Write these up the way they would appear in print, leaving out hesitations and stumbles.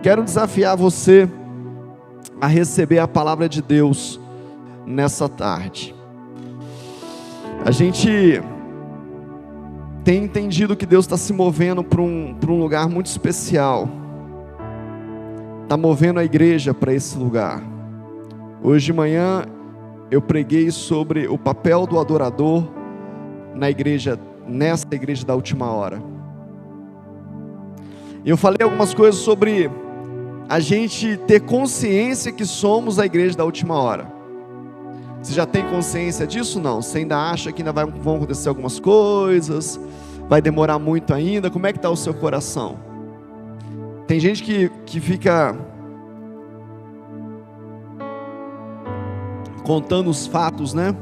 quero desafiar você a receber a palavra de Deus nessa tarde. A gente tem entendido que Deus está se movendo para um lugar muito especial. Está movendo a igreja para esse lugar. Hoje de manhã eu preguei sobre o papel do adorador na igreja, nessa igreja da última hora. E eu falei algumas coisas sobre a gente ter consciência que somos a igreja da última hora. Você já tem consciência disso? Não? Você ainda acha que ainda vão acontecer algumas coisas? Vai demorar muito ainda? Como é que está o seu coração? Tem gente que fica contando os fatos, né?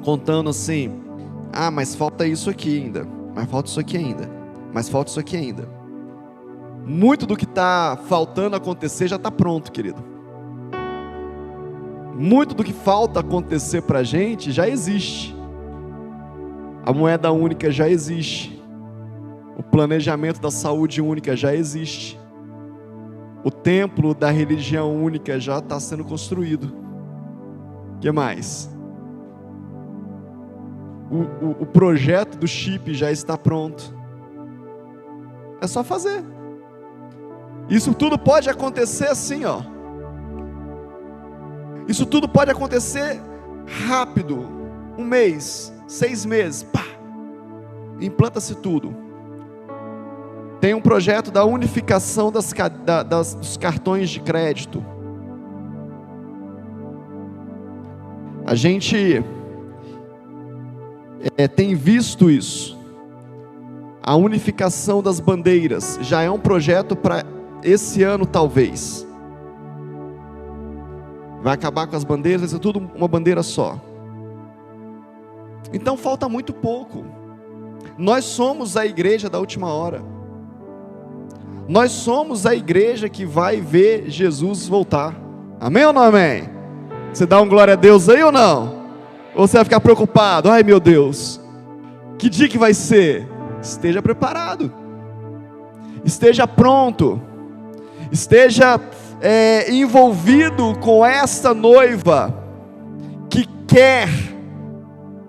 Contando assim, mas falta isso aqui ainda, mas falta isso aqui ainda, mas falta isso aqui ainda. Muito do que está faltando acontecer já está pronto, querido. Muito do que falta acontecer para a gente já existe. A moeda única já existe. O planejamento da saúde única já existe. O templo da religião única já está sendo construído. O que mais? O projeto do chip já está pronto. É só fazer. Isso tudo pode acontecer assim, ó. Isso tudo pode acontecer rápido. 1 mês, 6 meses, pá, implanta-se tudo. Tem um projeto da unificação dos cartões de crédito. A gente tem visto isso. A unificação das bandeiras já é um projeto para esse ano, talvez. Vai acabar com as bandeiras, vai ser tudo uma bandeira só. Então falta muito pouco. Nós somos a igreja da última hora. Nós somos a igreja que vai ver Jesus voltar. Amém ou não amém? Você dá um glória a Deus aí ou não? Ou você vai ficar preocupado? Ai meu Deus, que dia que vai ser? Esteja preparado. Esteja pronto. Esteja envolvido com essa noiva que quer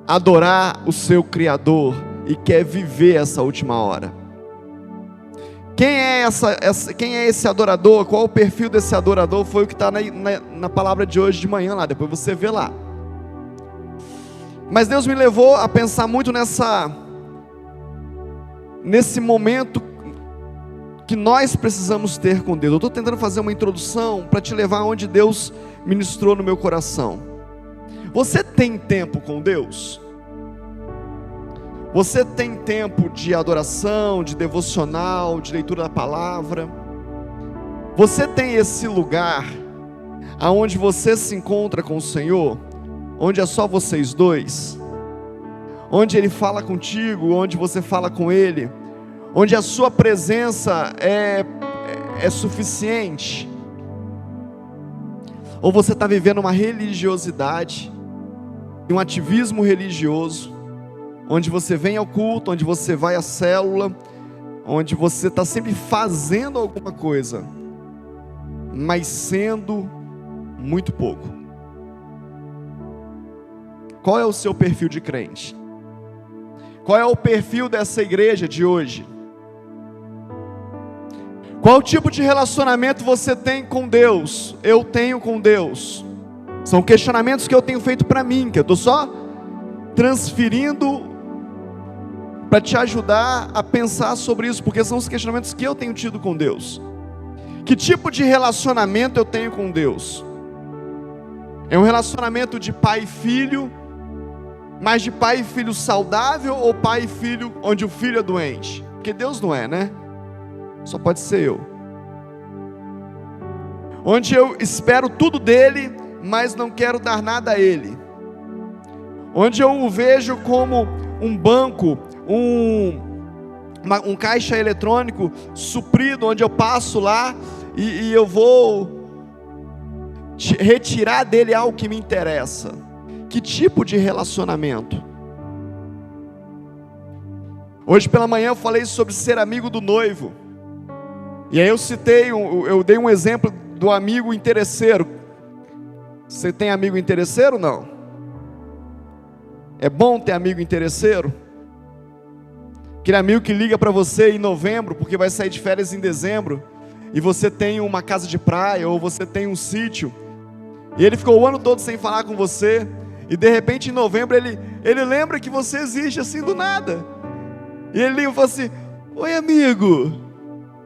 adorar o seu Criador e quer viver essa última hora. Quem é esse adorador? Qual é o perfil desse adorador? Foi o que está na palavra de hoje de manhã lá, depois você vê lá. Mas Deus me levou a pensar muito nesse momento que nós precisamos ter com Deus. Eu estou tentando fazer uma introdução para te levar onde Deus ministrou no meu coração. Você tem tempo com Deus? Você tem tempo de adoração, de devocional, de leitura da palavra? Você tem esse lugar aonde você se encontra com o Senhor, onde é só vocês dois, onde Ele fala contigo, onde você fala com Ele, onde a sua presença é suficiente? Ou você está vivendo uma religiosidade, um ativismo religioso, onde você vem ao culto, onde você vai à célula, onde você está sempre fazendo alguma coisa, mas sendo muito pouco? Qual é o seu perfil de crente? Qual é o perfil dessa igreja de hoje? Qual tipo de relacionamento você tem com Deus? Eu tenho com Deus. São questionamentos que eu tenho feito para mim, que eu estou só transferindo para te ajudar a pensar sobre isso, porque são os questionamentos que eu tenho tido com Deus. Que tipo de relacionamento eu tenho com Deus? É um relacionamento de pai e filho, mas de pai e filho saudável, ou pai e filho onde o filho é doente? Porque Deus não é, né? Só pode ser eu. Onde eu espero tudo dele, mas não quero dar nada a ele. Onde eu o vejo como um banco, um caixa eletrônico suprido, onde eu passo lá e eu vou retirar dele algo que me interessa. Que tipo de relacionamento? Hoje pela manhã eu falei sobre ser amigo do noivo. E aí eu dei um exemplo do amigo interesseiro. Você tem amigo interesseiro ou não? É bom ter amigo interesseiro? Aquele amigo que liga para você em novembro, porque vai sair de férias em dezembro, e você tem uma casa de praia, ou você tem um sítio, e ele ficou o ano todo sem falar com você, e de repente em novembro ele lembra que você existe assim do nada, e ele liga e fala assim: oi amigo,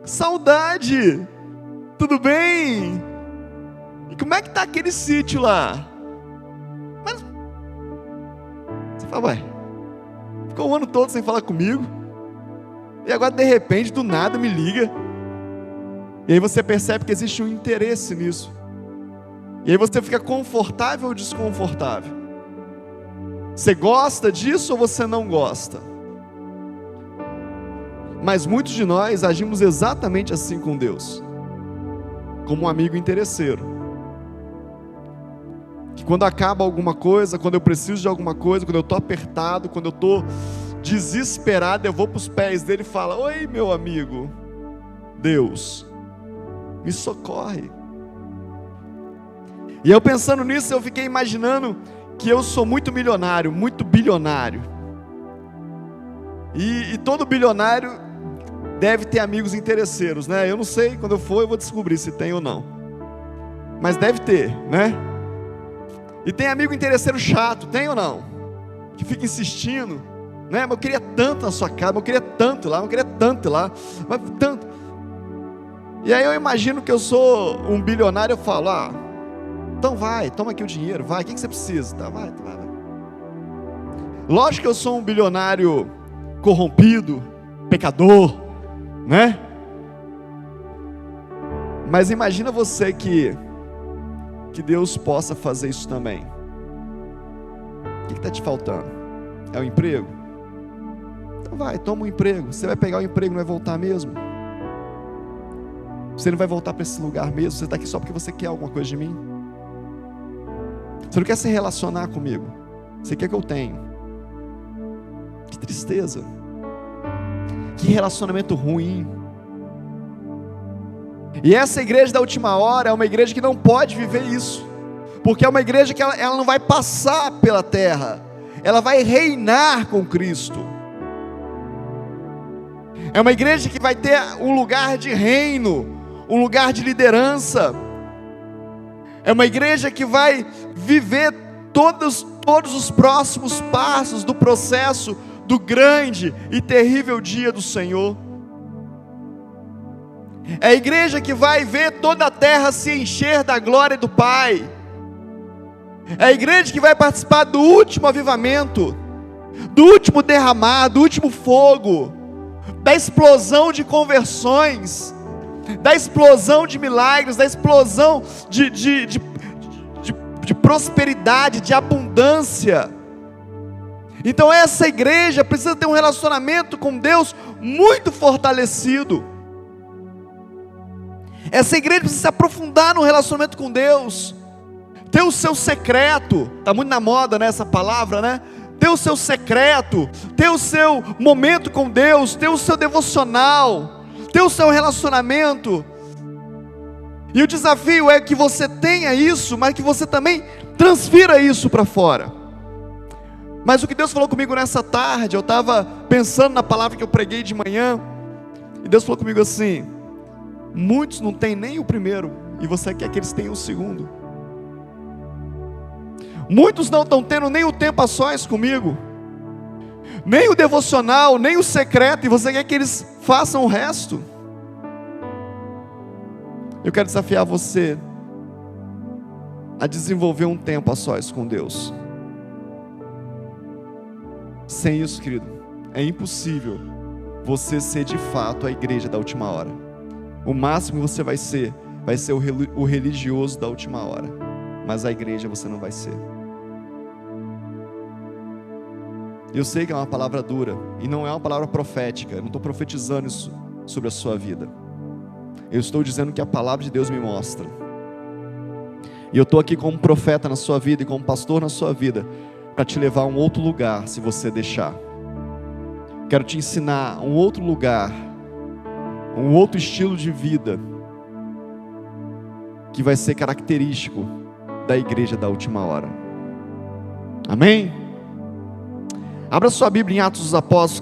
saudade, tudo bem? E como é que tá aquele sítio lá? Mas você fala: ué, ficou o ano todo sem falar comigo, e agora de repente do nada me liga. E aí você percebe que existe um interesse nisso. E aí você fica confortável ou desconfortável? Você gosta disso ou você não gosta? Mas muitos de nós agimos exatamente assim com Deus, como um amigo interesseiro, que quando acaba alguma coisa, quando eu preciso de alguma coisa, quando eu estou apertado, quando eu estou desesperado, eu vou para os pés dele e falo: oi meu amigo, Deus, me socorre. E eu pensando nisso, eu fiquei imaginando que eu sou muito milionário, muito bilionário, e todo bilionário deve ter amigos interesseiros, né? Eu não sei, quando eu for eu vou descobrir se tem ou não, mas deve ter, né? E tem amigo interesseiro chato, tem ou não? Que fica insistindo, né? Mas eu queria tanto na sua casa, mas eu queria tanto lá, mas eu queria tanto lá, mas tanto. E aí eu imagino que eu sou um bilionário, eu falo: ah, então vai, toma aqui o dinheiro, vai, o que você precisa? Tá, vai. Lógico que eu sou um bilionário corrompido, pecador, né? Mas imagina você que Deus possa fazer isso também. O que está te faltando? É o emprego? Então vai, toma um emprego. Você vai pegar o emprego, não vai voltar mesmo? Você não vai voltar para esse lugar mesmo? Você está aqui só porque você quer alguma coisa de mim? Você não quer se relacionar comigo? Você quer que eu tenha? Que tristeza. Que relacionamento ruim. E essa igreja da última hora é uma igreja que não pode viver isso, porque é uma igreja que ela não vai passar pela terra, ela vai reinar com Cristo. É uma igreja que vai ter um lugar de reino, um lugar de liderança. É uma igreja que vai viver todos os próximos passos do processo do grande e terrível dia do Senhor. É a igreja que vai ver toda a terra se encher da glória do Pai. É a igreja que vai participar do último avivamento, do último derramar, do último fogo, da explosão de conversões, da explosão de milagres, da explosão de prosperidade, de abundância. Então essa igreja precisa ter um relacionamento com Deus muito fortalecido. Essa igreja precisa se aprofundar no relacionamento com Deus, ter o seu secreto. Está muito na moda, né, essa palavra, né? Ter o seu secreto, ter o seu momento com Deus, ter o seu devocional, ter o seu relacionamento. E o desafio é que você tenha isso, mas que você também transfira isso para fora. Mas o que Deus falou comigo nessa tarde, eu estava pensando na palavra que eu preguei de manhã, e Deus falou comigo assim: muitos não têm nem o primeiro, e você quer que eles tenham o segundo. Muitos não estão tendo nem o tempo a sós comigo, nem o devocional, nem o secreto, e você quer que eles façam o resto. Eu quero desafiar você a desenvolver um tempo a sós com Deus. Sem isso, querido, é impossível você ser de fato a igreja da última hora. O máximo que você vai ser o religioso da última hora, mas a igreja você não vai ser. Eu sei que é uma palavra dura, e não é uma palavra profética, eu não estou profetizando isso sobre a sua vida. Eu estou dizendo que a palavra de Deus me mostra. E eu estou aqui como profeta na sua vida e como pastor na sua vida, para te levar a um outro lugar, se você deixar. Quero te ensinar um outro lugar, um outro estilo de vida que vai ser característico da igreja da última hora. Amém? Abra sua Bíblia em Atos dos Apóstolos,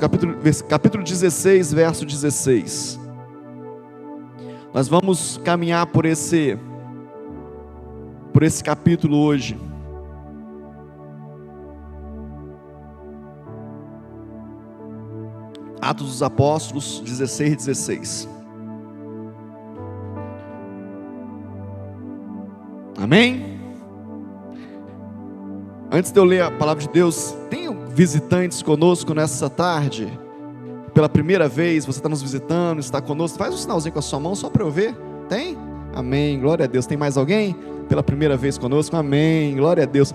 capítulo 16, verso 16. Nós vamos caminhar por esse capítulo hoje. Atos dos Apóstolos 16, 16. Amém? Antes de eu ler a palavra de Deus, tem visitantes conosco nessa tarde? Pela primeira vez, você está nos visitando, está conosco, faz um sinalzinho com a sua mão só para eu ver. Tem? Amém, glória a Deus. Tem mais alguém pela primeira vez conosco? Amém, glória a Deus.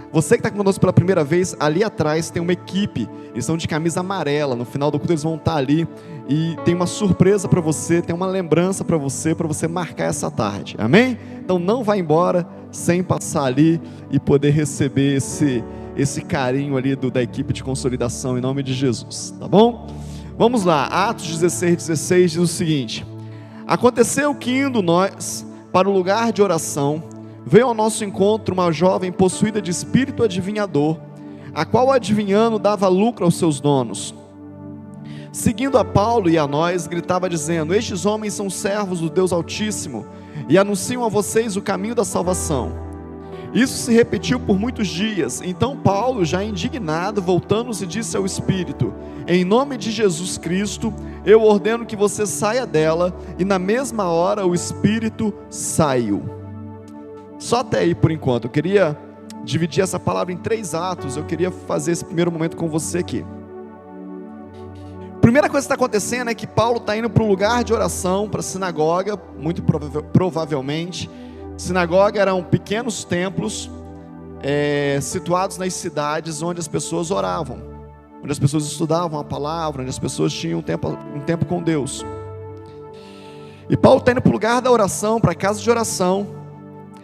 Você que está conosco pela primeira vez, ali atrás tem uma equipe, eles estão de camisa amarela, no final do culto eles vão estar ali, e tem uma surpresa para você, tem uma lembrança para você marcar essa tarde, amém? Então não vá embora sem passar ali e poder receber esse carinho ali da equipe de consolidação, em nome de Jesus, tá bom? Vamos lá, Atos 16, 16 diz o seguinte: aconteceu que indo nós para o lugar de oração, veio ao nosso encontro uma jovem possuída de espírito adivinhador, a qual adivinhando dava lucro aos seus donos. Seguindo a Paulo e a nós, gritava dizendo: estes homens são servos do Deus Altíssimo, e anunciam a vocês o caminho da salvação. Isso se repetiu por muitos dias. Então Paulo, já indignado, voltando-se, disse ao espírito: em nome de Jesus Cristo, eu ordeno que você saia dela. E na mesma hora o espírito saiu. Só até aí por enquanto. Eu queria dividir essa palavra em 3 atos. Eu queria fazer esse primeiro momento com você aqui. Primeira coisa que está acontecendo é que Paulo está indo para um lugar de oração, para a sinagoga, muito provavelmente. Sinagoga eram pequenos templos situados nas cidades onde as pessoas oravam, onde as pessoas estudavam a palavra, onde as pessoas tinham um tempo com Deus. E Paulo está indo para o lugar da oração, para a casa de oração.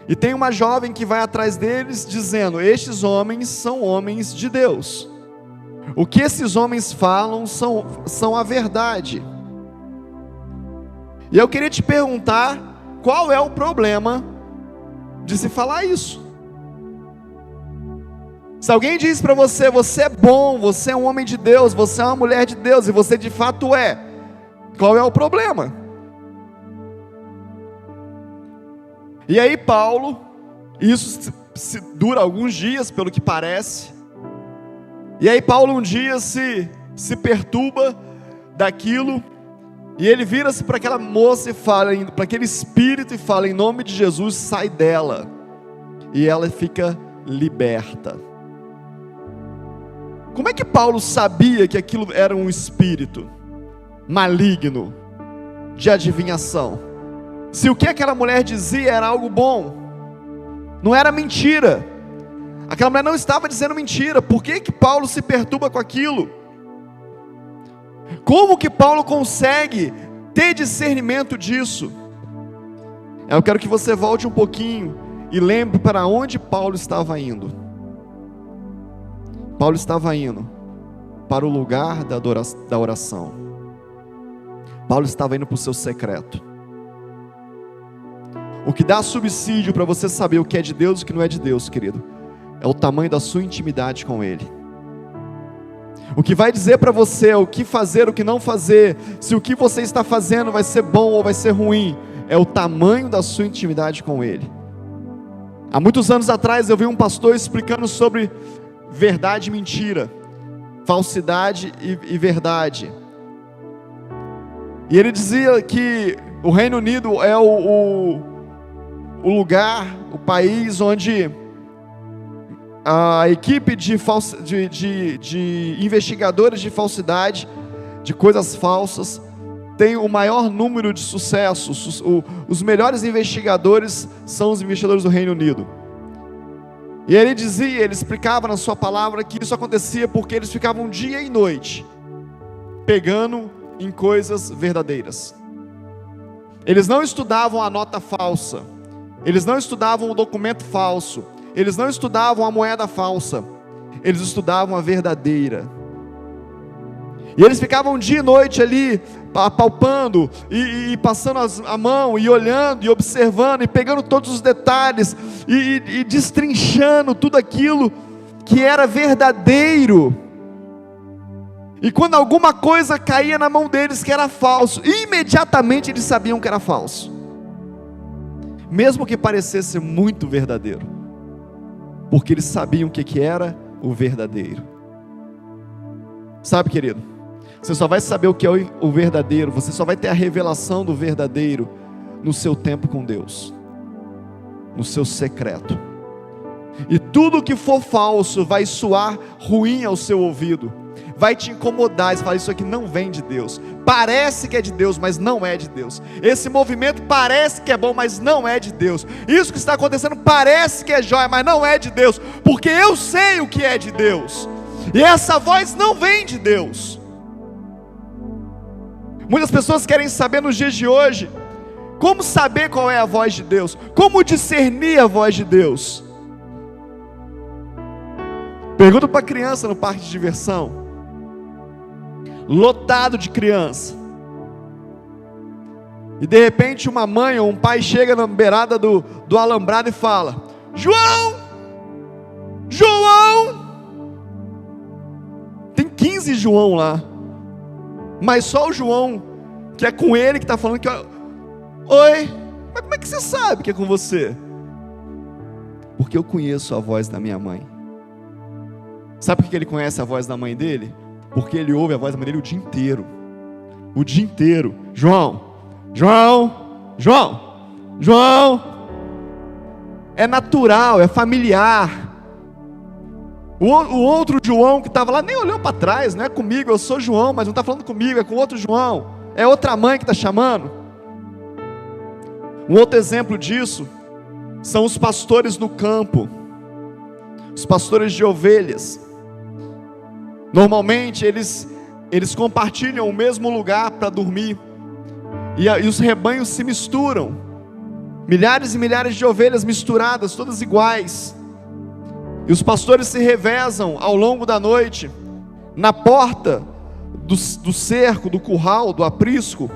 E tem uma jovem que vai atrás deles dizendo: estes homens são homens de Deus. O que esses homens falam são a verdade. E eu queria te perguntar, qual é o problema de se falar isso? Se alguém diz para você: você é bom, você é um homem de Deus, você é uma mulher de Deus, e você de fato é, qual é o problema? E aí Paulo, isso dura alguns dias, pelo que parece, e aí Paulo um dia se perturba daquilo, e ele vira-se para aquela moça e fala, para aquele espírito, e fala: em nome de Jesus, sai dela. E ela fica liberta. Como é que Paulo sabia que aquilo era um espírito maligno, de adivinhação? Se o que aquela mulher dizia era algo bom, não era mentira, aquela mulher não estava dizendo mentira, por que Paulo se perturba com aquilo? Como que Paulo consegue ter discernimento disso? Eu quero que você volte um pouquinho e lembre para onde Paulo estava indo. Paulo estava indo para o lugar da oração. Paulo estava indo para o seu secreto. O que dá subsídio para você saber o que é de Deus e o que não é de Deus, querido, é o tamanho da sua intimidade com Ele. O que vai dizer para você o que fazer, o que não fazer, se o que você está fazendo vai ser bom ou vai ser ruim, é o tamanho da sua intimidade com Ele. Há muitos anos atrás eu vi um pastor explicando sobre verdade e mentira, falsidade e verdade. E ele dizia que o Reino Unido é o lugar, o país onde a equipe de investigadores de falsidade, de coisas falsas, tem o maior número de sucessos. Os melhores investigadores são os investigadores do Reino Unido. E ele explicava na sua palavra que isso acontecia porque eles ficavam dia e noite pegando em coisas verdadeiras. Eles não estudavam a nota falsa, eles não estudavam o documento falso, eles não estudavam a moeda falsa, eles estudavam a verdadeira. E eles ficavam dia e noite ali apalpando e passando a mão e olhando e observando e pegando todos os detalhes e destrinchando tudo aquilo que era verdadeiro. E quando alguma coisa caía na mão deles que era falso, imediatamente eles sabiam que era falso, mesmo que parecesse muito verdadeiro, porque eles sabiam o que era o verdadeiro. Sabe, querido, você só vai saber o que é o verdadeiro, você só vai ter a revelação do verdadeiro no seu tempo com Deus, no seu secreto. E tudo que for falso vai soar ruim ao seu ouvido, vai te incomodar, você fala, isso aqui não vem de Deus, parece que é de Deus, mas não é de Deus. Esse movimento parece que é bom, mas não é de Deus. Isso que está acontecendo parece que é jóia, mas não é de Deus, porque eu sei o que é de Deus, e essa voz não vem de Deus. Muitas pessoas querem saber nos dias de hoje, como saber qual é a voz de Deus, como discernir a voz de Deus. Pergunta para criança no parque de diversão, lotado de criança, e de repente uma mãe ou um pai chega na beirada do alambrado e fala: João, João. Tem 15 João lá, mas só o João, que é com ele, que está falando que, oi, mas como é que você sabe que é com você? Porque eu conheço a voz da minha mãe. Sabe por que ele conhece a voz da mãe dele? Porque ele ouve a voz da mãe dele o dia inteiro. O dia inteiro. João, João, João, João. É natural, é familiar. O outro João que estava lá nem olhou para trás, não é comigo, eu sou João, mas não está falando comigo, é com outro João. É outra mãe que está chamando. Um outro exemplo disso são os pastores no campo, os pastores de ovelhas. Normalmente eles compartilham o mesmo lugar para dormir, e os rebanhos se misturam, milhares e milhares de ovelhas misturadas, todas iguais, e os pastores se revezam ao longo da noite, na porta do cerco, do curral, do aprisco.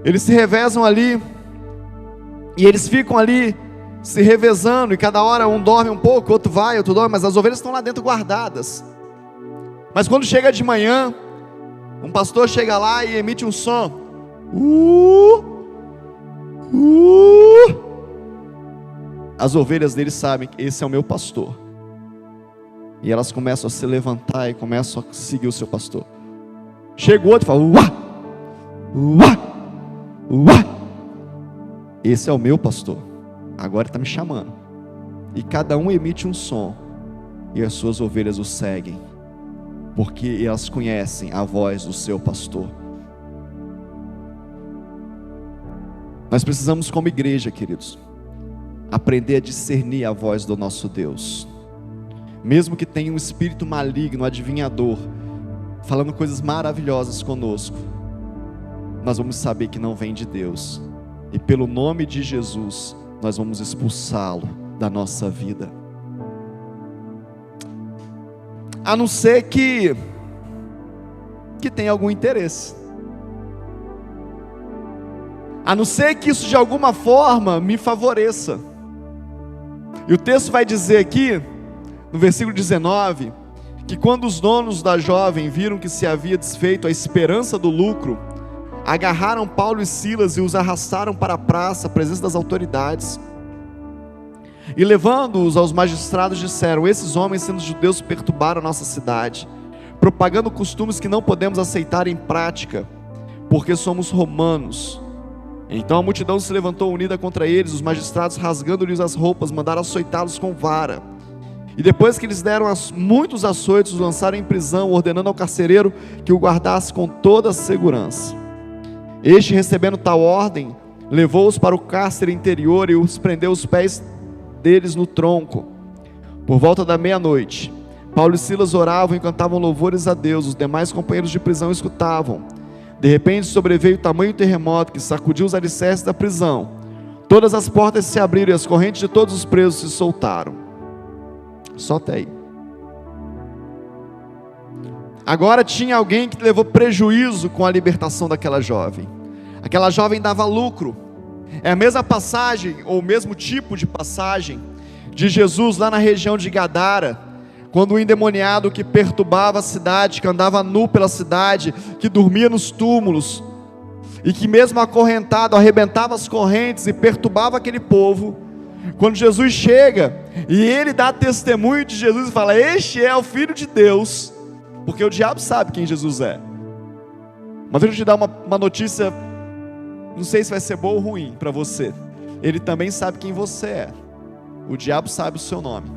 Eles se revezam ali, e eles ficam ali se revezando, e cada hora um dorme um pouco, outro vai, outro dorme, mas as ovelhas estão lá dentro guardadas. Mas quando chega de manhã, um pastor chega lá e emite um som, as ovelhas dele sabem que esse é o meu pastor, e elas começam a se levantar e começam a seguir o seu pastor. Chega o outro e fala, uá, uá, uá, esse é o meu pastor, agora está me chamando. E cada um emite um som, e as suas ovelhas o seguem, porque elas conhecem a voz do seu pastor. Nós precisamos, como igreja, queridos, aprender a discernir a voz do nosso Deus. Mesmo que tenha um espírito maligno, adivinhador, falando coisas maravilhosas conosco, nós vamos saber que não vem de Deus, e pelo nome de Jesus nós vamos expulsá-lo da nossa vida. A não ser que tenha algum interesse, a não ser que isso de alguma forma me favoreça. E o texto vai dizer aqui, no versículo 19, que quando os donos da jovem viram que se havia desfeito a esperança do lucro, agarraram Paulo e Silas e os arrastaram para a praça, à presença das autoridades. E levando-os aos magistrados, disseram: esses homens, sendo judeus, perturbaram a nossa cidade, propagando costumes que não podemos aceitar em prática, porque somos romanos. Então a multidão se levantou unida contra eles. Os magistrados, rasgando-lhes as roupas, mandaram açoitá-los com vara. E depois que lhes deram muitos açoites, os lançaram em prisão, ordenando ao carcereiro que o guardasse com toda a segurança. Este, recebendo tal ordem, levou-os para o cárcere interior e os prendeu os pés deles no tronco. Por volta da meia-noite, Paulo e Silas oravam e cantavam louvores a Deus. Os demais companheiros de prisão escutavam. De repente sobreveio tamanho terremoto que sacudiu os alicerces da prisão. Todas as portas se abriram e as correntes de todos os presos se soltaram. Só até aí. Agora tinha alguém que levou prejuízo com a libertação daquela jovem. Aquela jovem dava lucro. É a mesma passagem, ou o mesmo tipo de passagem de Jesus lá na região de Gadara, quando o endemoniado que perturbava a cidade, que andava nu pela cidade, que dormia nos túmulos, e que mesmo acorrentado, arrebentava as correntes e perturbava aquele povo, quando Jesus chega, e ele dá testemunho de Jesus e fala: este é o Filho de Deus, porque o diabo sabe quem Jesus é. Mas deixa eu te dar uma notícia, não sei se vai ser boa ou ruim para você. Ele também sabe quem você é. O diabo sabe o seu nome.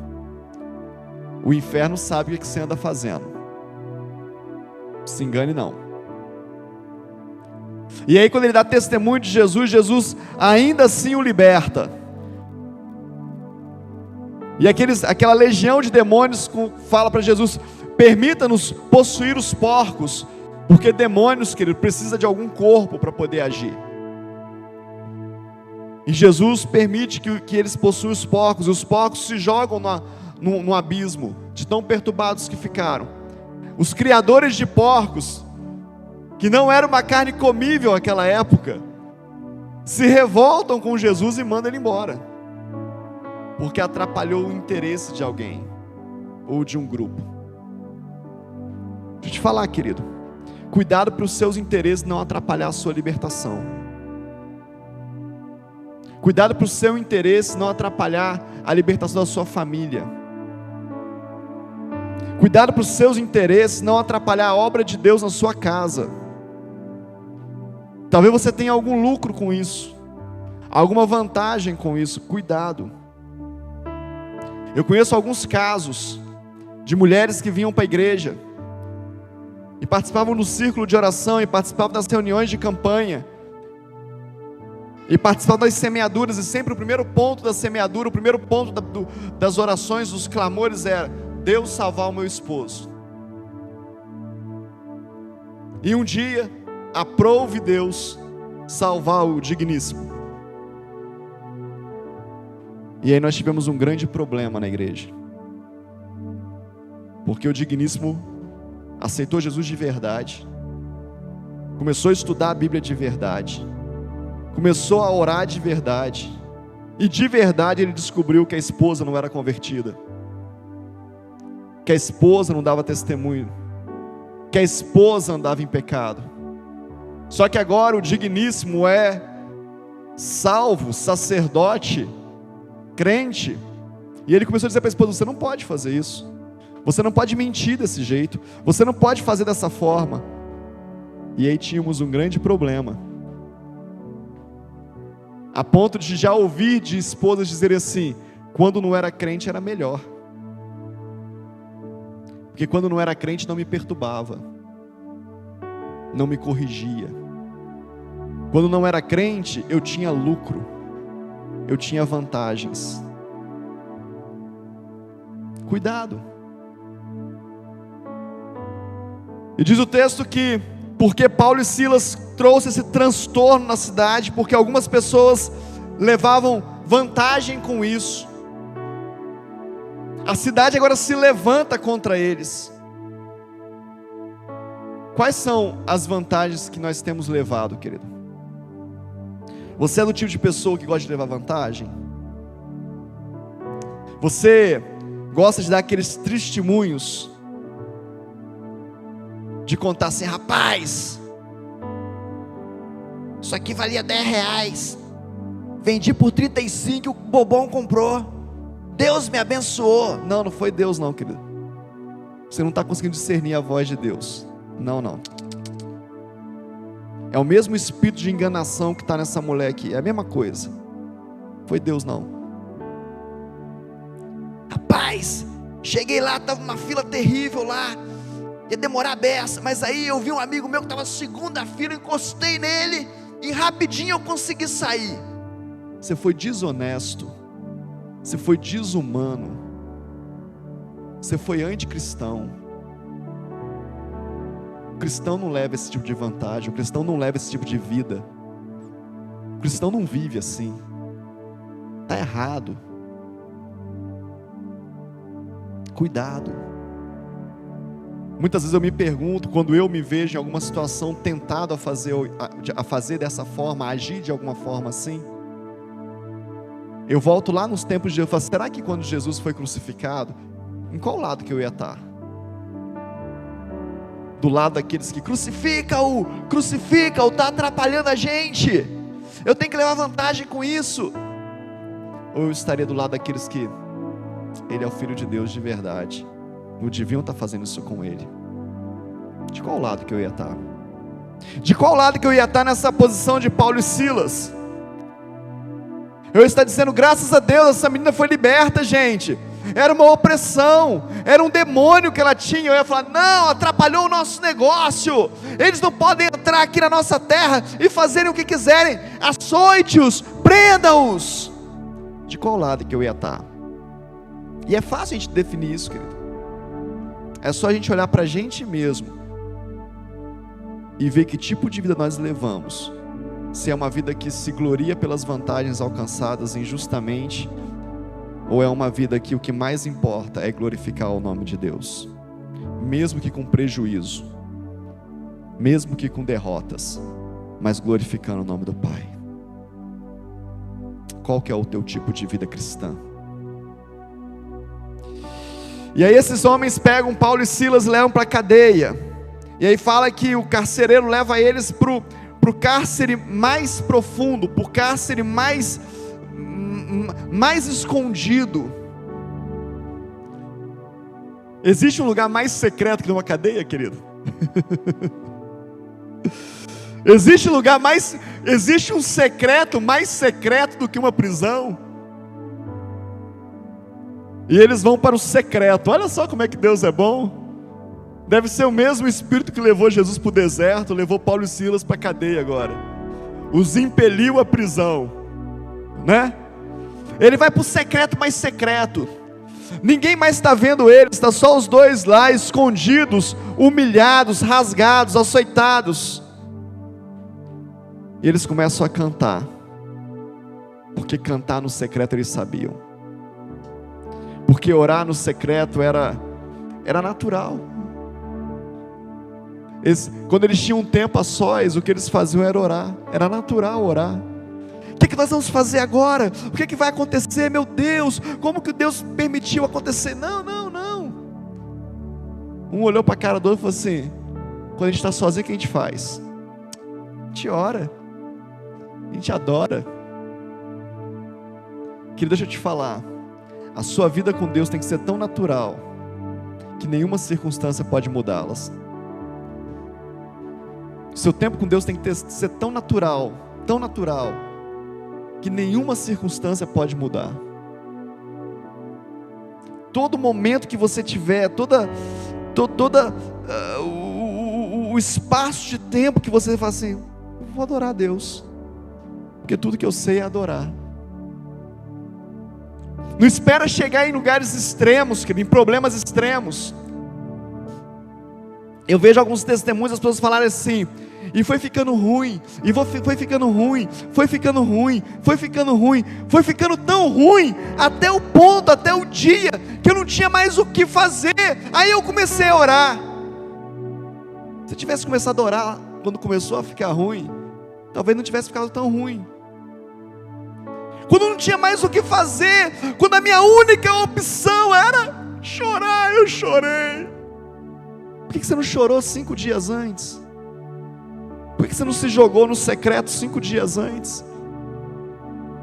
O inferno sabe o que você anda fazendo. Se engane não. E aí quando ele dá testemunho de Jesus, Jesus ainda assim o liberta. E aquela legião de demônios fala para Jesus: permita-nos possuir os porcos, porque demônios, querido, precisa de algum corpo para poder agir. E Jesus permite que eles possuam os porcos, e os porcos se jogam no abismo, de tão perturbados que ficaram. Os criadores de porcos, que não era uma carne comível naquela época, se revoltam com Jesus e mandam ele embora, porque atrapalhou o interesse de alguém, ou de um grupo. Deixa eu te falar, querido, cuidado para os seus interesses não atrapalhar a sua libertação. Cuidado para o seu interesse não atrapalhar a libertação da sua família. Cuidado para os seus interesses não atrapalhar a obra de Deus na sua casa. Talvez você tenha algum lucro com isso, alguma vantagem com isso. Cuidado. Eu conheço alguns casos de mulheres que vinham para a igreja e participavam do círculo de oração, e participavam das reuniões de campanha, e participavam das semeaduras, e sempre o primeiro ponto da semeadura, o primeiro ponto das orações, dos clamores era: Deus salvar o meu esposo. E um dia, aprove Deus salvar o digníssimo. E aí nós tivemos um grande problema na igreja, porque o digníssimo aceitou Jesus de verdade, começou a estudar a Bíblia de verdade, começou a orar de verdade, e de verdade ele descobriu que a esposa não era convertida, que a esposa não dava testemunho, que a esposa andava em pecado. Só que agora o digníssimo é salvo, sacerdote, crente, e ele começou a dizer para a esposa: você não pode fazer isso, você não pode mentir desse jeito, você não pode fazer dessa forma. E aí tínhamos um grande problema, a ponto de já ouvir de esposas dizerem assim: quando não era crente era melhor, porque quando não era crente não me perturbava, não me corrigia. Quando não era crente eu tinha lucro, eu tinha vantagens. Cuidado. E diz o texto que porque Paulo e Silas trouxe esse transtorno na cidade, porque algumas pessoas levavam vantagem com isso, a cidade agora se levanta contra eles. Quais são as vantagens que nós temos levado, querido? Você é do tipo de pessoa que gosta de levar vantagem? Você gosta de dar aqueles testemunhos, de contar assim: rapaz, isso aqui valia R$10, vendi por 35, o bobão comprou, Deus me abençoou. Não foi Deus não, querido. Você não está conseguindo discernir a voz de Deus. Não. É o mesmo espírito de enganação que está nessa mulher aqui, é a mesma coisa. Foi Deus não. Rapaz, cheguei lá, estava uma fila terrível lá, ia demorar a beça, mas aí eu vi um amigo meu que estava segunda fila, encostei nele e rapidinho eu consegui sair. Você foi desonesto, você foi desumano, você foi anticristão. O cristão não leva esse tipo de vantagem, o cristão não leva esse tipo de vida, o cristão não vive assim, está errado. Cuidado. Muitas vezes eu me pergunto, quando eu me vejo em alguma situação tentado a fazer dessa forma, a agir de alguma forma assim, eu volto lá nos tempos de Jesus e falo, será que quando Jesus foi crucificado, em qual lado que eu ia estar? Do lado daqueles que crucifica-o, está atrapalhando a gente, eu tenho que levar vantagem com isso? Ou eu estaria do lado daqueles que, ele é o Filho de Deus de verdade, não deviam estar fazendo isso com ele? De qual lado que eu ia estar? De qual lado que eu ia estar nessa posição de Paulo e Silas? Eu ia estar dizendo, graças a Deus, essa menina foi liberta, gente. Era uma opressão, era um demônio que ela tinha. Eu ia falar, não, atrapalhou o nosso negócio, eles não podem entrar aqui na nossa terra e fazerem o que quiserem, açoite-os, prenda-os. De qual lado que eu ia estar? E é fácil a gente definir isso, querido. É só a gente olhar para a gente mesmo e ver que tipo de vida nós levamos. Se é uma vida que se gloria pelas vantagens alcançadas injustamente, ou é uma vida que o que mais importa é glorificar o nome de Deus, mesmo que com prejuízo, mesmo que com derrotas, mas glorificando o nome do Pai. Qual que é o teu tipo de vida cristã? E aí esses homens pegam Paulo e Silas e levam para a cadeia. E aí fala que o carcereiro leva eles para o cárcere mais profundo, para o cárcere mais escondido. Existe um lugar mais secreto que uma cadeia, querido? Existe um secreto mais secreto do que uma prisão? E eles vão para o secreto. Olha só como é que Deus é bom. Deve ser o mesmo Espírito que levou Jesus para o deserto, levou Paulo e Silas para a cadeia agora. Os impeliu à prisão, né? Ele vai para o secreto mais secreto. Ninguém mais está vendo eles, está só os dois lá, escondidos, humilhados, rasgados, açoitados. E eles começam a cantar, porque cantar no secreto eles sabiam, porque orar no secreto era natural. Quando eles tinham um tempo a sós, o que eles faziam era orar, era natural orar. O que nós vamos fazer agora? O que vai acontecer? Meu Deus, como que Deus permitiu acontecer? Não. Um olhou para a cara do outro e falou assim, quando a gente está sozinho, o que a gente faz? A gente ora, a gente adora. Querido, deixa eu te falar, a sua vida com Deus tem que ser tão natural, que nenhuma circunstância pode mudá-las. Seu tempo com Deus tem que ser tão natural, que nenhuma circunstância pode mudar. Todo momento que você tiver, o espaço de tempo que você fala assim, eu vou adorar a Deus, porque tudo que eu sei é adorar. Não espera chegar em lugares extremos, em problemas extremos. Eu vejo alguns testemunhos, as pessoas falarem assim, e foi ficando ruim, foi ficando tão ruim, até o ponto, até o dia, que eu não tinha mais o que fazer, aí eu comecei a orar. Se eu tivesse começado a orar, quando começou a ficar ruim, talvez não tivesse ficado tão ruim. Quando não tinha mais o que fazer, quando a minha única opção era chorar, eu chorei. Por que você não chorou 5 dias antes? Por que você não se jogou no secreto 5 dias antes?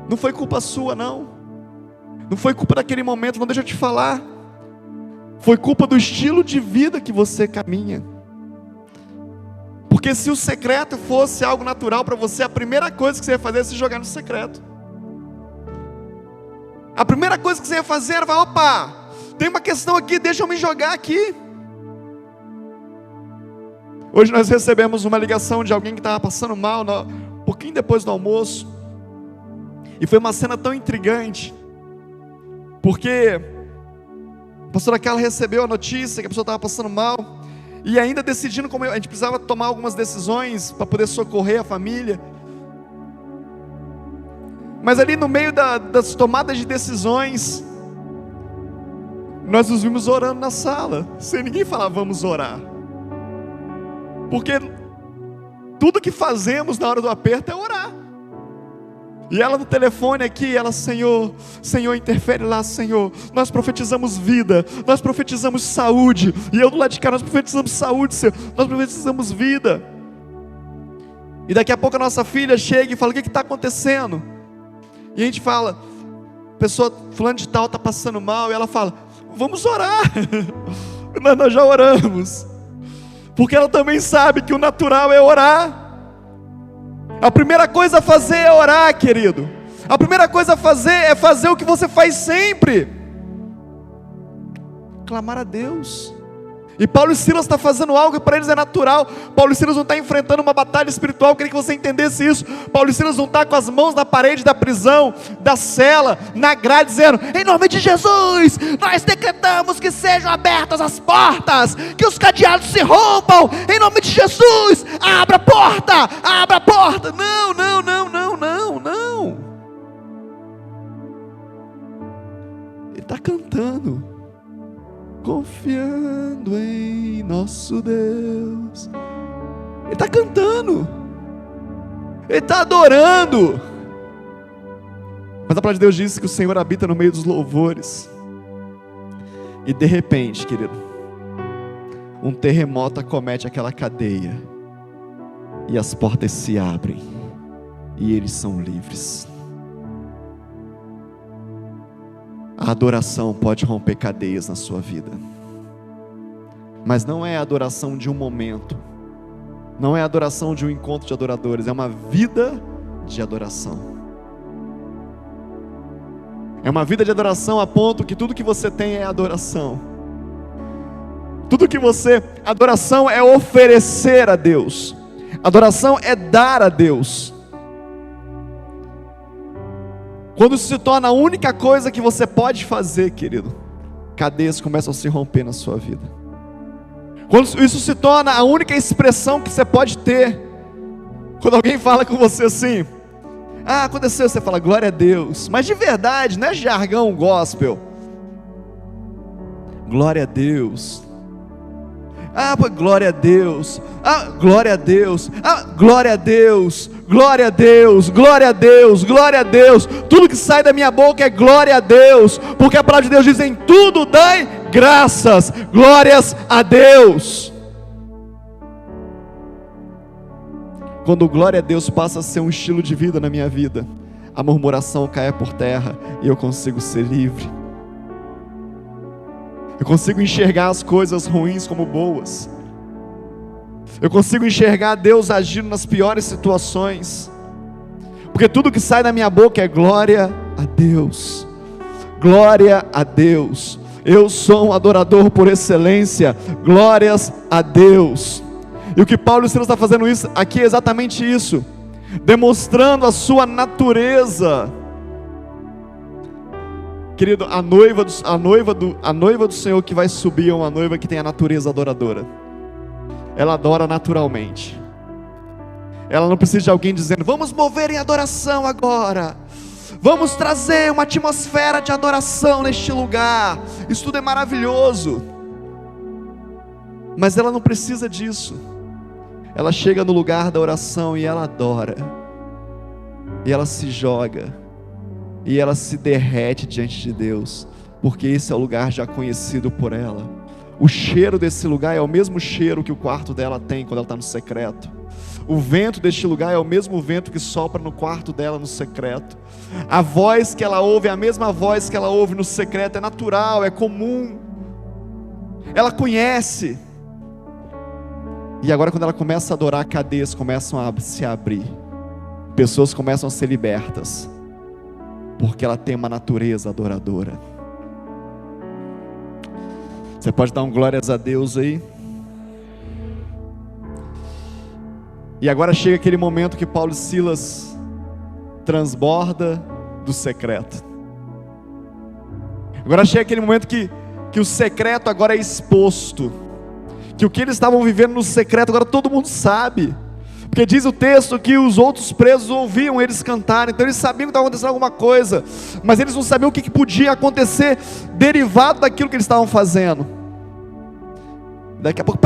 Não foi culpa sua, não. Não foi culpa daquele momento, não, deixa eu te falar. Foi culpa do estilo de vida que você caminha. Porque se o secreto fosse algo natural para você, a primeira coisa que você ia fazer é se jogar no secreto. A primeira coisa que você ia fazer era falar, opa, tem uma questão aqui, deixa eu me jogar aqui. Hoje nós recebemos uma ligação de alguém que estava passando mal, um pouquinho depois do almoço. E foi uma cena tão intrigante, porque a pastora Carla recebeu a notícia que a pessoa estava passando mal, e ainda decidindo como a gente precisava tomar algumas decisões para poder socorrer a família. Mas ali no meio das tomadas de decisões, nós nos vimos orando na sala, sem ninguém falar vamos orar. Porque tudo que fazemos na hora do aperto é orar. E ela no telefone aqui, ela, Senhor, interfere lá, Senhor. Nós profetizamos vida, nós profetizamos saúde. E eu do lado de cá, nós profetizamos saúde, Senhor. Nós profetizamos vida. E daqui a pouco a nossa filha chega e fala, o que está acontecendo? E a gente fala, pessoa fulano de tal está passando mal. E ela fala, vamos orar. Nós já oramos. Porque ela também sabe que o natural é orar. A primeira coisa a fazer é orar, querido. A primeira coisa a fazer é fazer o que você faz sempre: clamar a Deus. E Paulo e Silas estão fazendo algo que para eles é natural. Paulo e Silas não estão enfrentando uma batalha espiritual. Eu queria que você entendesse isso. Paulo e Silas não estão com as mãos na parede da prisão, da cela, na grade, dizendo, em nome de Jesus, nós decretamos que sejam abertas as portas, que os cadeados se rompam, em nome de Jesus, abra a porta, abra a porta. Não, não, não, não, não, não. Ele está cantando, confiando em nosso Deus. Ele está cantando, ele está adorando. Mas a palavra de Deus diz que o Senhor habita no meio dos louvores. E de repente, querido, um terremoto acomete aquela cadeia, e as portas se abrem, e eles são livres. A adoração pode romper cadeias na sua vida, mas não é a adoração de um momento, não é a adoração de um encontro de adoradores, é uma vida de adoração. É uma vida de adoração a ponto que tudo que você tem é adoração. Tudo que você, adoração é oferecer a Deus, adoração é dar a Deus. Quando isso se torna a única coisa que você pode fazer, querido, cadeias começam a se romper na sua vida. Quando isso se torna a única expressão que você pode ter, quando alguém fala com você assim, aconteceu, você fala, glória a Deus, mas de verdade, não é jargão gospel, glória a Deus, glória a Deus, glória a Deus, glória a Deus, glória a Deus, glória a Deus, glória a Deus. Tudo que sai da minha boca é glória a Deus, porque a palavra de Deus diz, em tudo dai graças, glórias a Deus. Quando glória a Deus passa a ser um estilo de vida na minha vida, a murmuração cai por terra e eu consigo ser livre. Eu consigo enxergar as coisas ruins como boas. Eu consigo enxergar Deus agindo nas piores situações. Porque tudo que sai da minha boca é glória a Deus. Glória a Deus. Eu sou um adorador por excelência. Glórias a Deus. E o que Paulo e Silas está fazendo isso, aqui é exatamente isso. Demonstrando a sua natureza. Querido, a noiva do Senhor que vai subir é uma noiva que tem a natureza adoradora. Ela adora naturalmente. Ela não precisa de alguém dizendo, vamos mover em adoração agora, vamos trazer uma atmosfera de adoração neste lugar. Isso tudo é maravilhoso, mas ela não precisa disso. Ela chega no lugar da oração e ela adora, e ela se joga, e ela se derrete diante de Deus, porque esse é o lugar já conhecido por ela. O cheiro desse lugar é o mesmo cheiro que o quarto dela tem quando ela está no secreto. O vento deste lugar é o mesmo vento que sopra no quarto dela no secreto. A voz que ela ouve é a mesma voz que ela ouve no secreto, é natural, é comum. Ela conhece. E agora quando ela começa a adorar, cadeias começam a se abrir. Pessoas começam a ser libertas, porque ela tem uma natureza adoradora. Você pode dar um glórias a Deus aí? E agora chega aquele momento que Paulo e Silas transborda do secreto. Agora chega aquele momento que o secreto agora é exposto. Que o que eles estavam vivendo no secreto agora todo mundo sabe. Porque diz o texto que os outros presos ouviam eles cantarem, então eles sabiam que estava acontecendo alguma coisa, mas eles não sabiam o que podia acontecer derivado daquilo que eles estavam fazendo. Daqui a pouco,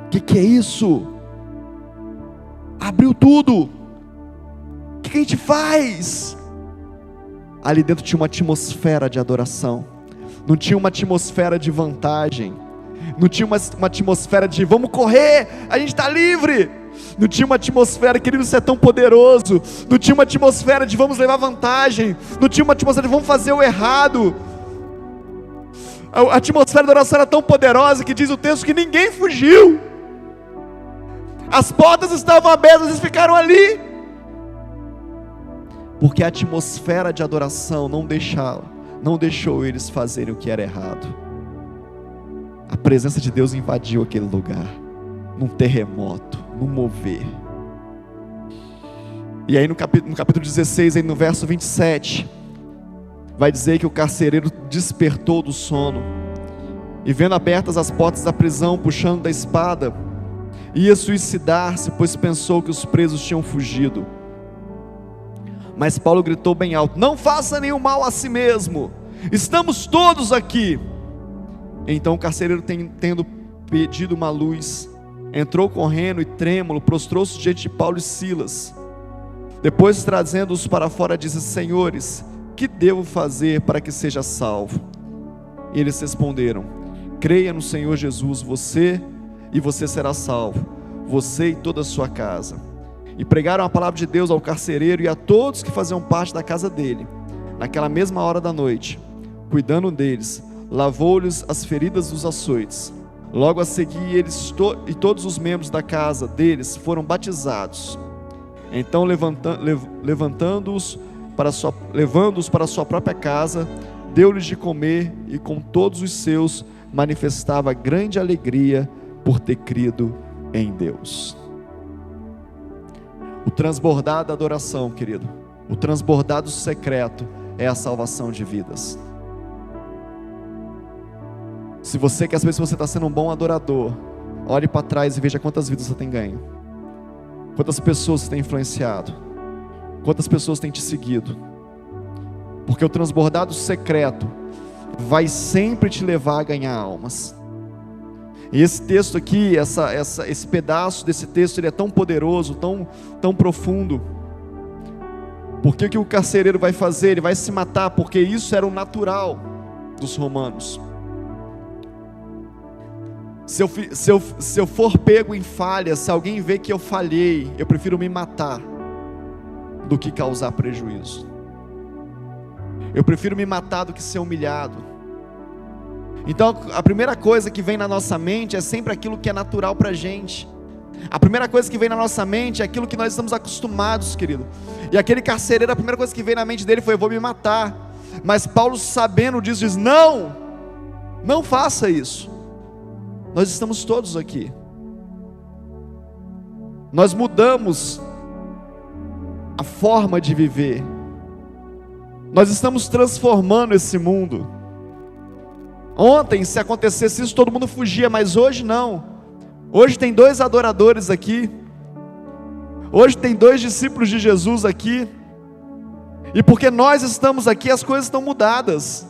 o que é isso? Abriu tudo. O que a gente faz? Ali dentro tinha uma atmosfera de adoração, não tinha uma atmosfera de vantagem, não tinha uma atmosfera de vamos correr, a gente está livre. Não tinha uma atmosfera, querido, você é tão poderoso. Não tinha uma atmosfera de vamos levar vantagem. Não tinha uma atmosfera de vamos fazer o errado. A atmosfera da oração era tão poderosa que diz o texto que ninguém fugiu. As portas estavam abertas, eles ficaram ali. Porque a atmosfera de adoração não deixou eles fazerem o que era errado. A presença de Deus invadiu aquele lugar, num terremoto, num mover. E aí no capítulo 16, aí no verso 27, vai dizer que o carcereiro despertou do sono, e vendo abertas as portas da prisão, puxando da espada, ia suicidar-se, pois pensou que os presos tinham fugido. Mas Paulo gritou bem alto: não faça nenhum mal a si mesmo, estamos todos aqui. Então o carcereiro, tendo pedido uma luz, entrou correndo e trêmulo, prostrou-se diante de Paulo e Silas. Depois, trazendo-os para fora, disse: senhores, que devo fazer para que seja salvo? E eles responderam: creia no Senhor Jesus, você será salvo, você e toda a sua casa. E pregaram a palavra de Deus ao carcereiro e a todos que faziam parte da casa dele. Naquela mesma hora da noite, cuidando deles, lavou-lhes as feridas dos açoites. Logo a seguir, eles e todos os membros da casa deles foram batizados. Então, levando-os para sua própria casa, deu-lhes de comer, e com todos os seus manifestava grande alegria por ter crido em Deus. O transbordar da adoração, querido, o transbordar do secreto é a salvação de vidas. Se você quer saber se você está sendo um bom adorador, olhe para trás e veja quantas vidas você tem ganho, quantas pessoas você tem influenciado, quantas pessoas têm te seguido. Porque o transbordar do secreto vai sempre te levar a ganhar almas. E esse texto aqui, esse pedaço desse texto, ele é tão poderoso, tão profundo. Porque o que o carcereiro vai fazer? Ele vai se matar, porque isso era o natural dos romanos. Se eu for pego em falha, se alguém vê que eu falhei, eu prefiro me matar do que causar prejuízo. Eu prefiro me matar do que ser humilhado. Então a primeira coisa que vem na nossa mente é sempre aquilo que é natural para a gente. A primeira coisa que vem na nossa mente é aquilo que nós estamos acostumados, querido. E aquele carcereiro, a primeira coisa que veio na mente dele foi: eu vou me matar. Mas Paulo, sabendo disso, diz: não faça isso. Nós estamos todos aqui. Nós mudamos a forma de viver. Nós estamos transformando esse mundo. Ontem, se acontecesse isso, todo mundo fugia, mas hoje não. Hoje tem 2 adoradores aqui. Hoje tem 2 discípulos de Jesus aqui. E porque nós estamos aqui, as coisas estão mudadas.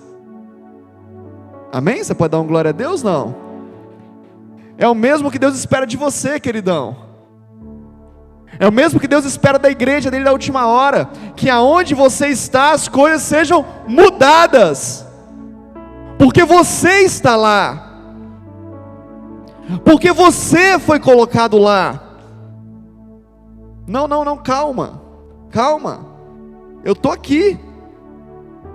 Amém? Você pode dar um glória a Deus? Não. É o mesmo que Deus espera de você, queridão. É o mesmo que Deus espera da igreja dele da última hora, que aonde você está, as coisas sejam mudadas. Porque você está lá. Porque você foi colocado lá. Não, calma. Eu estou aqui.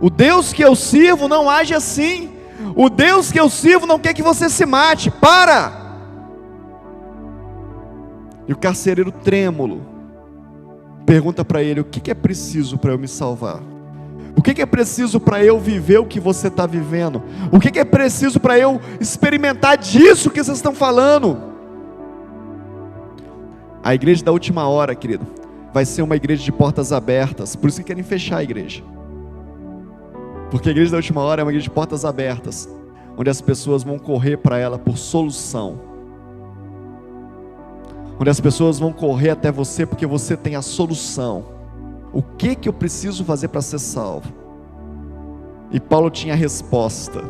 O Deus que eu sirvo não age assim. O Deus que eu sirvo não quer que você se mate. Para! E o carcereiro trêmulo pergunta para ele: o que é preciso para eu me salvar? O que é preciso para eu viver o que você está vivendo? O que é preciso para eu experimentar disso que vocês estão falando? A igreja da última hora, querido, vai ser uma igreja de portas abertas. Por isso que querem fechar a igreja. Porque a igreja da última hora é uma igreja de portas abertas, onde as pessoas vão correr para ela por solução. onde as pessoas vão correr até você porque você tem a solução. O que eu preciso fazer para ser salvo? E Paulo tinha a resposta.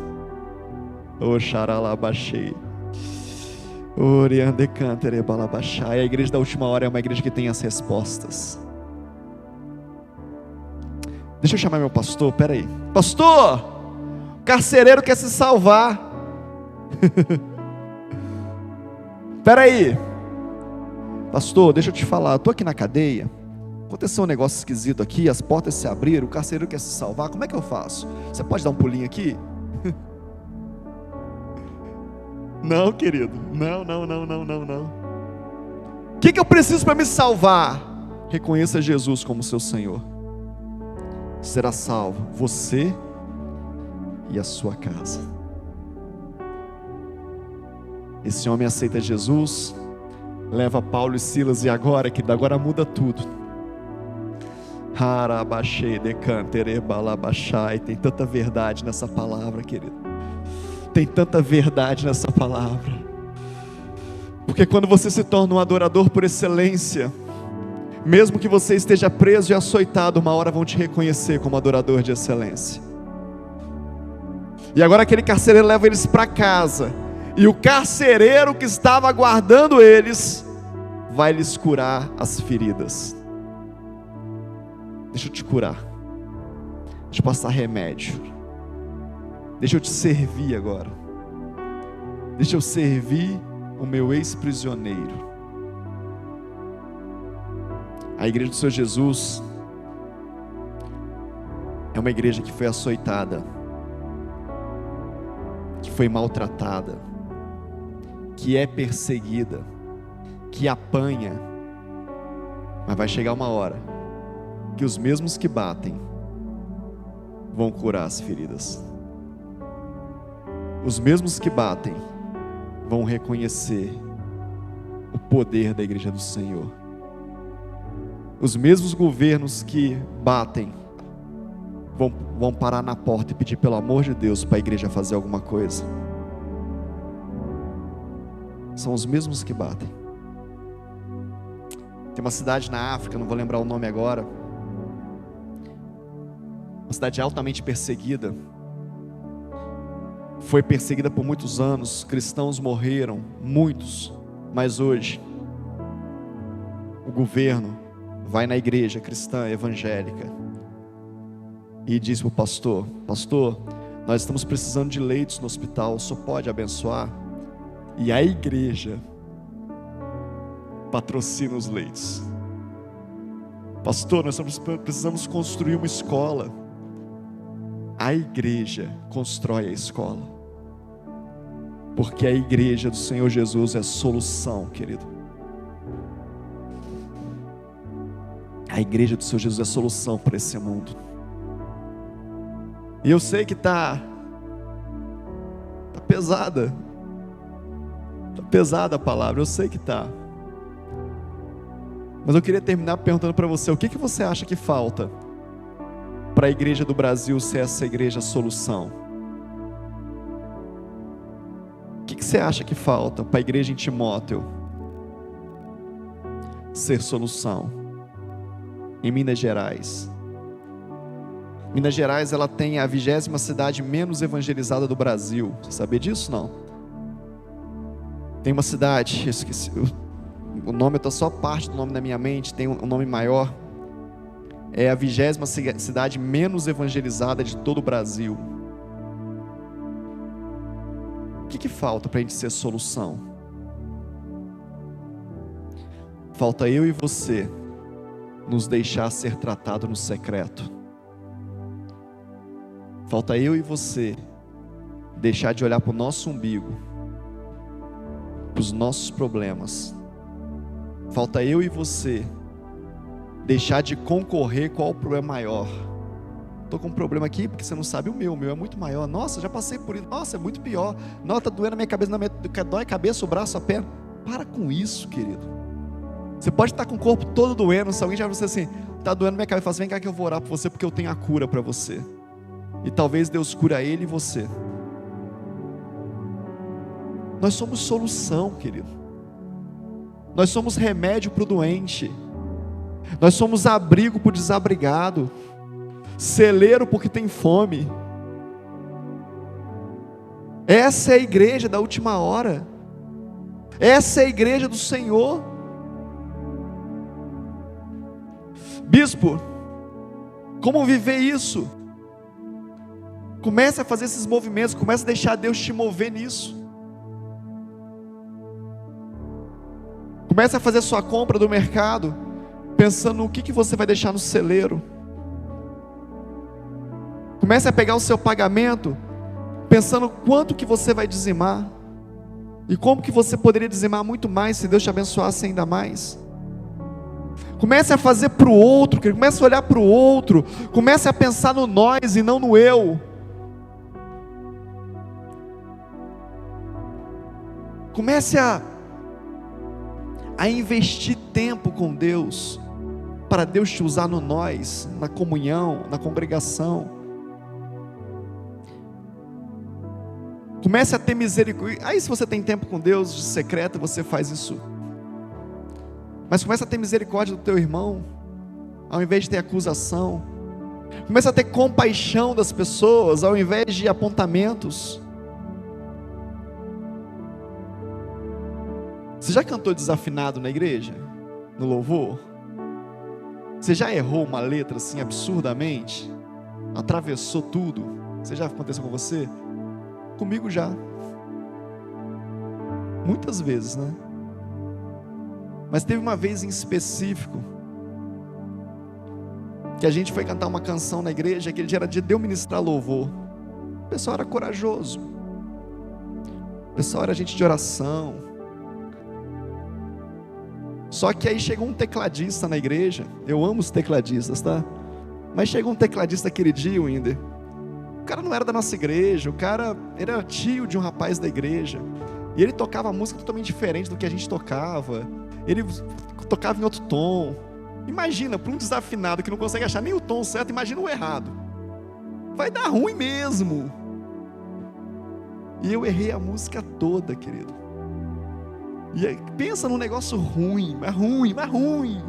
Oxaralabaxei. Oriandecanterebalabaxai. A igreja da última hora é uma igreja que tem as respostas. Deixa eu chamar meu pastor, peraí. Pastor, o carcereiro quer se salvar. Peraí. Pastor, deixa eu te falar, eu estou aqui na cadeia. Aconteceu um negócio esquisito aqui, as portas se abriram, o carcereiro quer se salvar, como é que eu faço? Você pode dar um pulinho aqui? Não, querido, não. O que eu preciso para me salvar? Reconheça Jesus como seu Senhor. Será salvo você e a sua casa. Esse homem aceita Jesus, leva Paulo e Silas, e agora, querido, agora muda tudo. Tem tanta verdade nessa palavra, querido. Tem tanta verdade nessa palavra. Porque quando você se torna um adorador por excelência, mesmo que você esteja preso e açoitado, uma hora vão te reconhecer como adorador de excelência. E agora aquele carcereiro leva eles para casa, e o carcereiro que estava aguardando eles vai lhes curar as feridas. Deixa eu te curar, deixa eu passar remédio, deixa eu te servir agora, deixa eu servir o meu ex-prisioneiro. A igreja do Senhor Jesus é uma igreja que foi açoitada, que foi maltratada, que é perseguida, que apanha, mas vai chegar uma hora que os mesmos que batem vão curar as feridas. Os mesmos que batem vão reconhecer o poder da igreja do Senhor. Os mesmos governos que batem vão parar na porta e pedir pelo amor de Deus para a igreja fazer alguma coisa. São os mesmos que batem. Tem uma cidade na África, não vou lembrar o nome agora, uma cidade altamente perseguida, foi perseguida por muitos anos, cristãos morreram, muitos, mas hoje o governo vai na igreja cristã evangélica e diz para o pastor: pastor, nós estamos precisando de leitos no hospital, o senhor pode abençoar? E a igreja patrocina os leitos. Pastor, nós precisamos construir uma escola. A igreja constrói a escola, porque a igreja do Senhor Jesus é solução, querido. A igreja do Senhor Jesus é solução para esse mundo. E eu sei que está pesada, está pesada a palavra, eu sei que está. Mas eu queria terminar perguntando para você: o que você acha que falta para a igreja do Brasil ser essa igreja solução? O que você acha que falta para a igreja em Timóteo ser solução? Em Minas Gerais, Minas Gerais, ela tem a 20ª cidade menos evangelizada do Brasil. Você sabia disso? Não. Tem uma cidade, eu esqueci, o nome está só parte do nome na minha mente, tem um nome maior. É a 20ª cidade menos evangelizada de todo o Brasil. O que falta para a gente ser solução? Falta eu e você nos deixar ser tratado no secreto. Falta eu e você deixar de olhar para o nosso umbigo, para os nossos problemas. Falta eu e você deixar de concorrer qual o problema maior. Estou com um problema aqui porque você não sabe o meu é muito maior. Nossa, já passei por isso. Nossa, é muito pior. Nossa, está doendo a minha cabeça, dói a cabeça, o braço, a perna. Para com isso, querido. Você pode estar com o corpo todo doendo. Se alguém já você assim, está doendo minha cabeça, fala assim: vem cá que eu vou orar por você, porque eu tenho a cura para você. E talvez Deus cura ele e você. Nós somos solução, querido. Nós somos remédio para o doente. Nós somos abrigo para o desabrigado. Celeiro porque tem fome. Essa é a igreja da última hora. Essa é a igreja do Senhor. Bispo, como viver isso? Comece a fazer esses movimentos, comece a deixar Deus te mover nisso. Comece a fazer sua compra do mercado, pensando no que você vai deixar no celeiro. Comece a pegar o seu pagamento, pensando quanto que você vai dizimar, e como que você poderia dizimar muito mais, se Deus te abençoasse ainda mais. Comece a fazer para o outro, comece a olhar para o outro, comece a pensar no nós e não no eu. Comece a investir tempo com Deus, para Deus te usar no nós, na comunhão, na congregação. Comece a ter misericórdia. Aí se você tem tempo com Deus, de secreto, você faz isso. Mas comece a ter misericórdia do teu irmão, ao invés de ter acusação. Comece a ter compaixão das pessoas, ao invés de apontamentos. Você já cantou desafinado na igreja? No louvor? Você já errou uma letra assim absurdamente? Atravessou tudo? Você já aconteceu com você? Comigo já. Muitas vezes, né? Mas teve uma vez em específico que a gente foi cantar uma canção na igreja. Aquele dia era dia de eu ministrar louvor. O pessoal era corajoso. O pessoal era gente de oração. Só que aí chegou um tecladista na igreja. Eu amo os tecladistas, tá? Mas chegou um tecladista aquele dia, Winder. O cara não era da nossa igreja. O cara era tio de um rapaz da igreja. E ele tocava música totalmente diferente do que a gente tocava. Ele tocava em outro tom. Imagina, para um desafinado que não consegue achar nem o tom certo, imagina o errado. Vai dar ruim mesmo. E eu errei a música toda, querido. E aí, pensa num negócio ruim, mas ruim, mas ruim.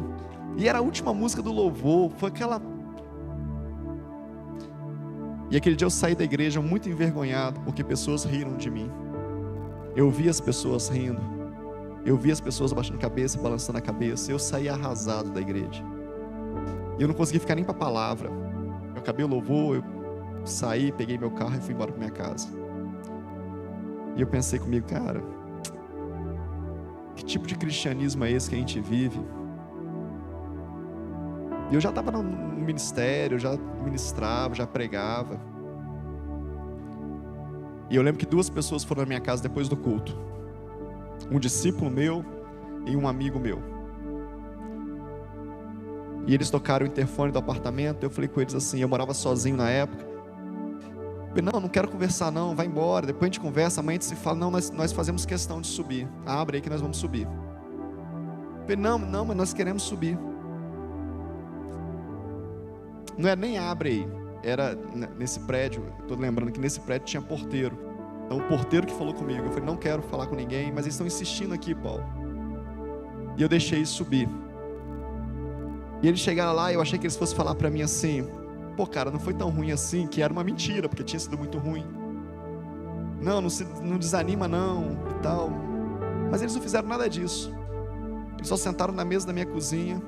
E era a última música do louvor. Foi aquela... E aquele dia eu saí da igreja muito envergonhado, porque pessoas riram de mim. Eu vi as pessoas rindo. Eu vi as pessoas abaixando a cabeça, balançando a cabeça. Eu saí arrasado da igreja. E eu não consegui ficar nem para a palavra. Eu acabei o louvor, eu saí, peguei meu carro e fui embora para minha casa. E eu pensei comigo, cara, que tipo de cristianismo é esse que a gente vive? E eu já estava no ministério, eu já ministrava, já pregava. E eu lembro que 2 pessoas foram na minha casa depois do culto. Um discípulo meu e um amigo meu. E eles tocaram o interfone do apartamento. Eu falei com eles assim, eu morava sozinho na época. Eu falei, não quero conversar não, vai embora, depois a gente conversa, amanhã a gente se fala. Não, nós fazemos questão de subir. Abre aí que nós vamos subir. Eu falei, não, mas nós queremos subir. Não é nem abre aí. Era nesse prédio, estou lembrando que nesse prédio tinha porteiro. Então o porteiro que falou comigo. Eu falei, não quero falar com ninguém, mas eles estão insistindo aqui, Paulo. E eu deixei eles subir. E eles chegaram lá, eu achei que eles fossem falar para mim assim, pô cara, não foi tão ruim assim, que era uma mentira, porque tinha sido muito ruim. Não desanima não, e tal. Mas eles não fizeram nada disso. Eles só sentaram na mesa da minha cozinha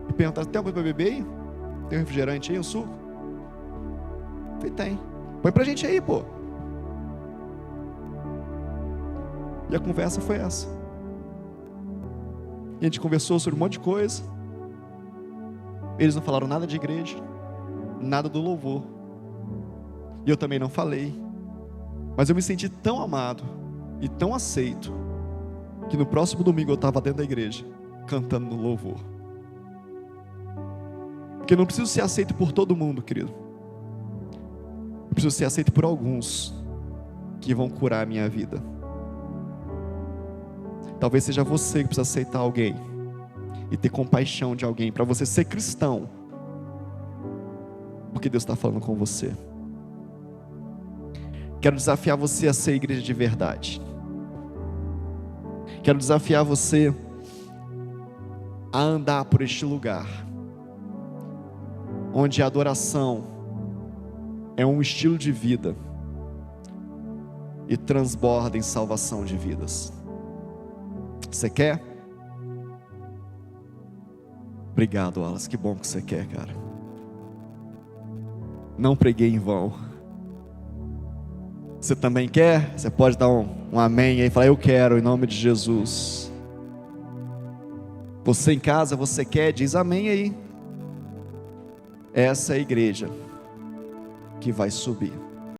e perguntaram, tem alguma coisa para beber aí? Tem um refrigerante aí, um suco? Eu falei, tem. Põe pra gente aí, pô. E a conversa foi essa. E a gente conversou sobre um monte de coisa. Eles não falaram nada de igreja, nada do louvor. E eu também não falei. Mas eu me senti tão amado e tão aceito, que no próximo domingo eu estava dentro da igreja, cantando no louvor. Porque eu não preciso ser aceito por todo mundo, querido. Eu preciso ser aceito por alguns que vão curar a minha vida. Talvez seja você que precisa aceitar alguém e ter compaixão de alguém, para você ser cristão, porque Deus está falando com você. Quero desafiar você a ser igreja de verdade. Quero desafiar você a andar por este lugar, onde a adoração é um estilo de vida e transborda em salvação de vidas. Você quer? Obrigado, Wallace, que bom que você quer, cara. Não preguei em vão. Você também quer? Você pode dar um amém aí e falar: eu quero, em nome de Jesus. Você em casa, você quer? Diz amém aí. Essa é a igreja que vai subir.